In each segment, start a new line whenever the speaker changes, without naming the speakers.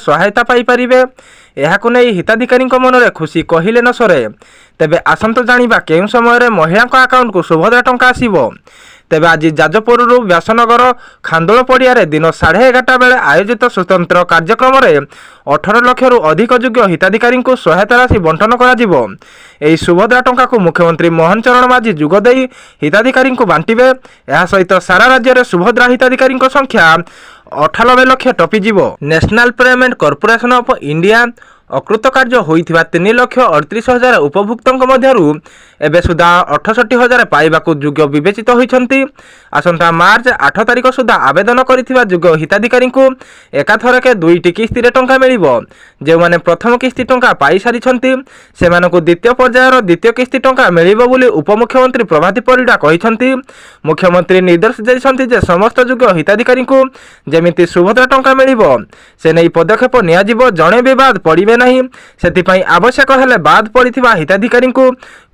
ସହାୟତା ପାଇପାରିବେ। ଏହାକୁ ନେଇ ହିତାଧିକାରୀଙ୍କ ମନରେ ଖୁସି କହିଲେ ନ ସରେ। ତେବେ ଆସନ୍ତୁ ଜାଣିବା କେଉଁ ସମୟରେ ମହିଳାଙ୍କ ଆକାଉଣ୍ଟକୁ ସୁଭଦ୍ରା ଟଙ୍କା ଆସିବ। ତେବେ ଆଜି ଯାଜପୁରରୁ ବ୍ୟାସନଗର ଖାନ୍ଦୋଳ ପଡ଼ିଆରେ ଦିନ 11:30 ବେଳେ ଆୟୋଜିତ ସ୍ୱତନ୍ତ୍ର କାର୍ଯ୍ୟକ୍ରମରେ 18 ଲକ୍ଷରୁ ଅଧିକ ଯୋଗ୍ୟ ହିତାଧିକାରୀଙ୍କୁ ସହାୟତା ରାଶି ବଣ୍ଟନ କରାଯିବ। ଏହି ସୁଭଦ୍ରା ଟଙ୍କାକୁ ମୁଖ୍ୟମନ୍ତ୍ରୀ ମୋହନ ଚରଣ ମାଝୀ ଯୋଗଦେଇ ହିତାଧିକାରୀଙ୍କୁ ବାଣ୍ଟିବେ। ଏହା ସହିତ ସାରା ରାଜ୍ୟରେ ସୁଭଦ୍ରା ହିତାଧିକାରୀଙ୍କ ସଂଖ୍ୟା 98 ଲକ୍ଷ ଟପିଯିବ। National payment corporation of India ଅକୃତକାର୍ଯ୍ୟ ହୋଇଥିବା 3,38,000 ଉପଭୋକ୍ତାଙ୍କ ମଧ୍ୟରୁ ଏବେ ସୁଦ୍ଧା 68,000 ପାଇବାକୁ ଯୋଗ୍ୟ ବିବେଚିତ ହୋଇଛନ୍ତି। ଆସନ୍ତା ମାର୍ଚ୍ଚ 8 ତାରିଖ ସୁଦ୍ଧା ଆବେଦନ କରିଥିବା ଯୋଗ୍ୟ ହିତାଧିକାରୀଙ୍କୁ ଏକାଥରକେ 2ଟି କିସ୍ତିରେ ଟଙ୍କା ମିଳିବ। ଯେଉଁମାନେ ପ୍ରଥମ କିସ୍ତି ଟଙ୍କା ପାଇସାରିଛନ୍ତି ସେମାନଙ୍କୁ ଦ୍ୱିତୀୟ ପର୍ଯ୍ୟାୟର ଦ୍ୱିତୀୟ କିସ୍ତି ଟଙ୍କା ମିଳିବ ବୋଲି ଉପମୁଖ୍ୟମନ୍ତ୍ରୀ ପ୍ରଭାତୀ ପରିଡ଼ା କହିଛନ୍ତି। ମୁଖ୍ୟମନ୍ତ୍ରୀ ନିର୍ଦ୍ଦେଶ ଦେଇଛନ୍ତି ଯେ ସମସ୍ତ ଯୋଗ୍ୟ ହିତାଧିକାରୀଙ୍କୁ ଯେମିତି ସୁଭଦ୍ରା ଟଙ୍କା ମିଳିବ ସେ ନେଇ ପଦକ୍ଷେପ ନିଆଯିବ। ଜଣେ ବି ବାଦ୍ ପଡ଼ିବେ ନାହିଁ। ସେଥିପାଇଁ ଆବଶ୍ୟକ ହେଲେ ବାଦ୍ ପଡ଼ିଥିବା ହିତାଧିକାରୀଙ୍କୁ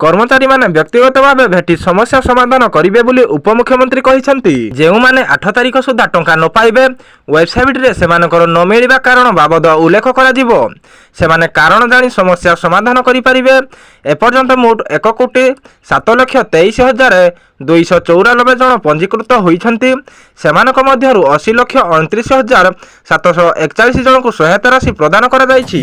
କର୍ମଚାରୀମାନେ ବ୍ୟକ୍ତିଗତ ଭାବେ ଭେଟି ସମସ୍ୟା ସମାଧାନ କରିବେ ବୋଲି ଉପମୁଖ୍ୟମନ୍ତ୍ରୀ କହିଛନ୍ତି। ଯେଉଁମାନେ 8 ତାରିଖ ସୁଦ୍ଧା ଟଙ୍କା ନ ପାଇବେ ୱେବସାଇଟରେ ସେମାନଙ୍କର ନ ମିଳିବା କାରଣ ବାବଦ ଉଲ୍ଲେଖ କରାଯିବ। ସେମାନେ କାରଣ ଜାଣି ସମସ୍ୟା ସମାଧାନ କରିପାରିବେ। ଏପର୍ଯ୍ୟନ୍ତ ମୋଟ 1,07,23,294 ଜଣ ପଞ୍ଜୀକୃତ ହୋଇଛନ୍ତି। ସେମାନଙ୍କ ମଧ୍ୟରୁ 80,29,741 ଜଣଙ୍କୁ ସହାୟତା ରାଶି ପ୍ରଦାନ କରାଯାଇଛି।